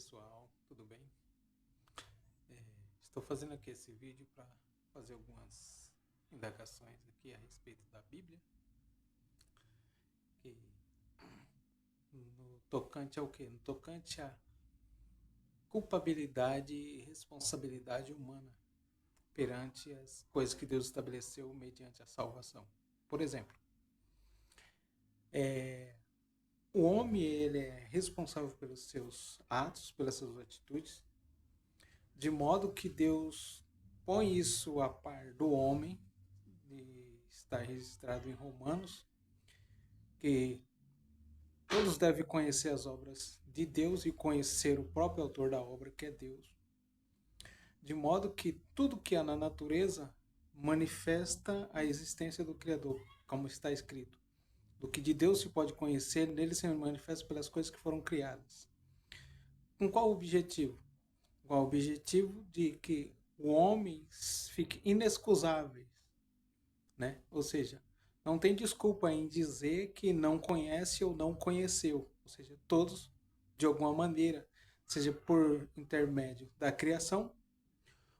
pessoal, tudo bem? Estou fazendo aqui esse vídeo para fazer algumas indagações aqui a respeito da Bíblia, que no tocante ao quê? No tocante à culpabilidade e responsabilidade humana perante as coisas que Deus estabeleceu mediante a salvação. Por exemplo, o homem ele é responsável pelos seus atos, pelas suas atitudes, de modo que Deus põe isso a par do homem, e está registrado em Romanos, que todos devem conhecer as obras de Deus e conhecer o próprio autor da obra, que é Deus. De modo que tudo que há na natureza manifesta a existência do Criador, como está escrito. Do que de Deus se pode conhecer, nele se manifesta pelas coisas que foram criadas. Com qual objetivo? Com o objetivo de que o homem fique inexcusável, né? Ou seja, não tem desculpa em dizer que não conhece ou não conheceu. Ou seja, todos, de alguma maneira, seja por intermédio da criação,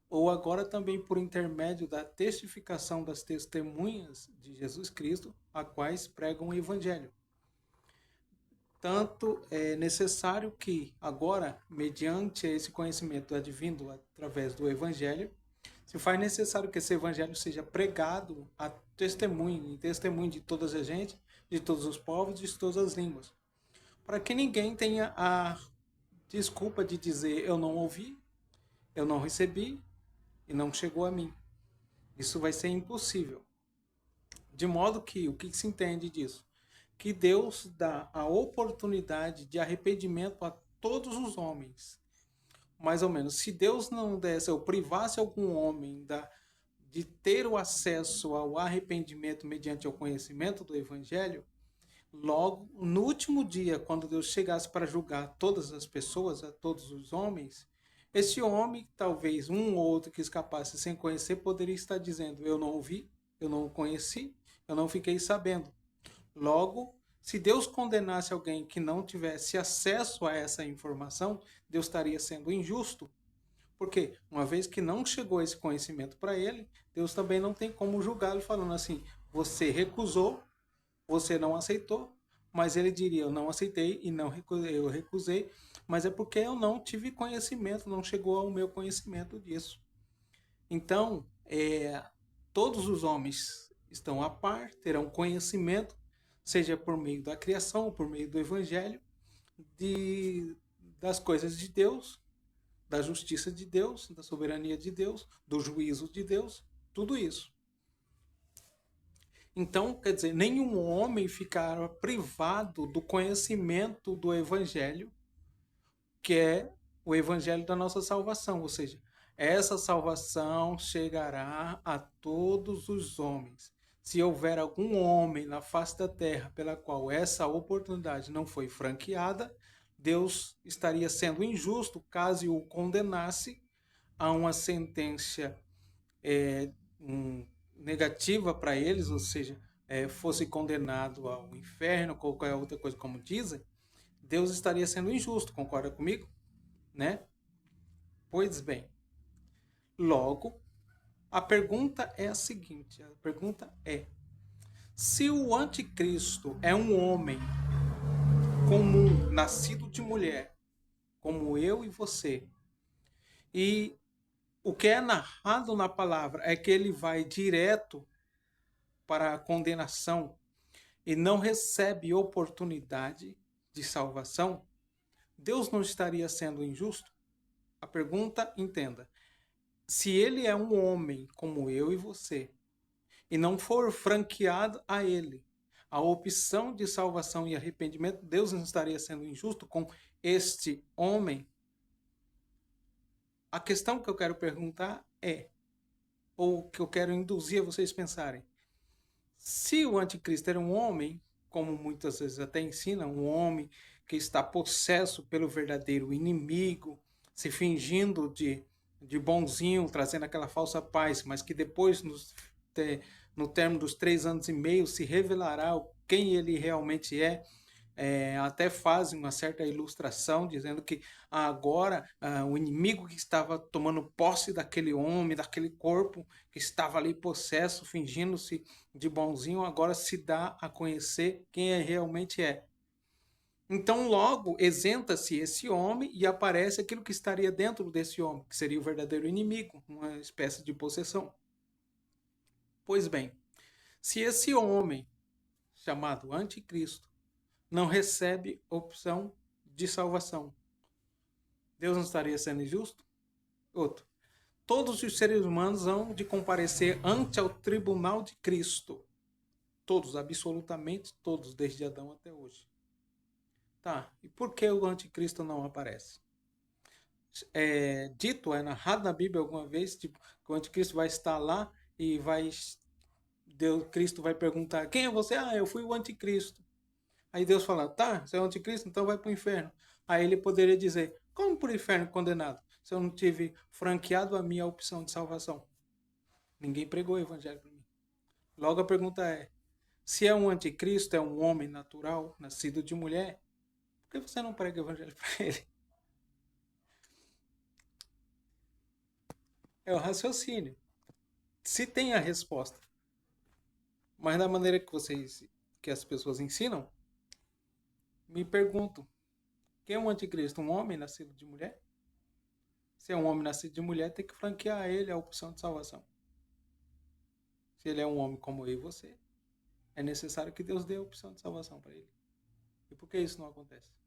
ou agora também por intermédio da testificação das testemunhas de Jesus Cristo, a quais pregam o Evangelho. Tanto é necessário que agora, mediante esse conhecimento advindo através do Evangelho, se faz necessário que esse Evangelho seja pregado a testemunho, em testemunho de toda a gente, de todos os povos, de todas as línguas, para que ninguém tenha a desculpa de dizer eu não ouvi, eu não recebi e não chegou a mim. Isso vai ser impossível. De modo que, o que se entende disso? Que Deus dá a oportunidade de arrependimento a todos os homens. Mais ou menos, se Deus não desse ou privasse algum homem de ter o acesso ao arrependimento mediante o conhecimento do Evangelho, logo, no último dia, quando Deus chegasse para julgar todas as pessoas, a todos os homens, esse homem, talvez um ou outro que escapasse sem conhecer, poderia estar dizendo: eu não ouvi, eu não conheci, eu não fiquei sabendo. Logo, se Deus condenasse alguém que não tivesse acesso a essa informação, Deus estaria sendo injusto. Porque, uma vez que não chegou esse conhecimento para ele, Deus também não tem como julgá-lo falando assim: você recusou, você não aceitou, mas ele diria: eu não aceitei e não recusei, eu recusei, mas é porque eu não tive conhecimento, não chegou ao meu conhecimento disso. Então, todos os homens estão a par, terão conhecimento, seja por meio da criação ou por meio do Evangelho, das coisas de Deus, da justiça de Deus, da soberania de Deus, do juízo de Deus, tudo isso. Então, quer dizer, nenhum homem ficará privado do conhecimento do Evangelho, que é o Evangelho da nossa salvação. Ou seja, essa salvação chegará a todos os homens. Se houver algum homem na face da terra pela qual essa oportunidade não foi franqueada, Deus estaria sendo injusto caso o condenasse a uma sentença negativa para eles, ou seja, fosse condenado ao inferno, ou qualquer outra coisa como dizem, Deus estaria sendo injusto, concorda comigo? Né? Pois bem, logo, a pergunta é a seguinte, se o anticristo é um homem comum, nascido de mulher, como eu e você, e o que é narrado na palavra é que ele vai direto para a condenação e não recebe oportunidade de salvação, Deus não estaria sendo injusto? A pergunta, entenda, se ele é um homem como eu e você, e não for franqueado a ele a opção de salvação e arrependimento, Deus não estaria sendo injusto com este homem? A questão que eu quero perguntar ou que eu quero induzir a vocês pensarem, se o anticristo era um homem, como muitas vezes até ensina, um homem que está possesso pelo verdadeiro inimigo, se fingindo de bonzinho, trazendo aquela falsa paz, mas que depois, no término dos 3 anos e meio, se revelará quem ele realmente é, até fazem uma certa ilustração dizendo que agora o inimigo que estava tomando posse daquele homem, daquele corpo que estava ali possesso, fingindo-se de bonzinho, agora se dá a conhecer quem realmente é. Então, logo, isenta-se esse homem e aparece aquilo que estaria dentro desse homem, que seria o verdadeiro inimigo, uma espécie de possessão. Pois bem, se esse homem, chamado Anticristo, não recebe opção de salvação, Deus não estaria sendo injusto? Outro. Todos os seres humanos hão de comparecer ante ao tribunal de Cristo. Todos, absolutamente todos, desde Adão até hoje. Tá, e por que o anticristo não aparece? Narrado na Bíblia alguma vez, tipo, que o anticristo vai estar lá e Cristo vai perguntar, quem é você? Ah, eu fui o anticristo. Aí Deus fala, tá, você é o anticristo, então vai para o inferno. Aí ele poderia dizer, como para o inferno condenado? Se eu não tive franqueado a minha opção de salvação. Ninguém pregou o evangelho para mim. Logo a pergunta é, se é um anticristo, é um homem natural, nascido de mulher, por que você não prega o evangelho para ele? É o raciocínio. Se tem a resposta, mas da maneira que as pessoas ensinam, me pergunto, quem é um anticristo? Um homem nascido de mulher? Se é um homem nascido de mulher, tem que franquear a ele a opção de salvação. Se ele é um homem como eu e você, é necessário que Deus dê a opção de salvação para ele. E por que isso não acontece?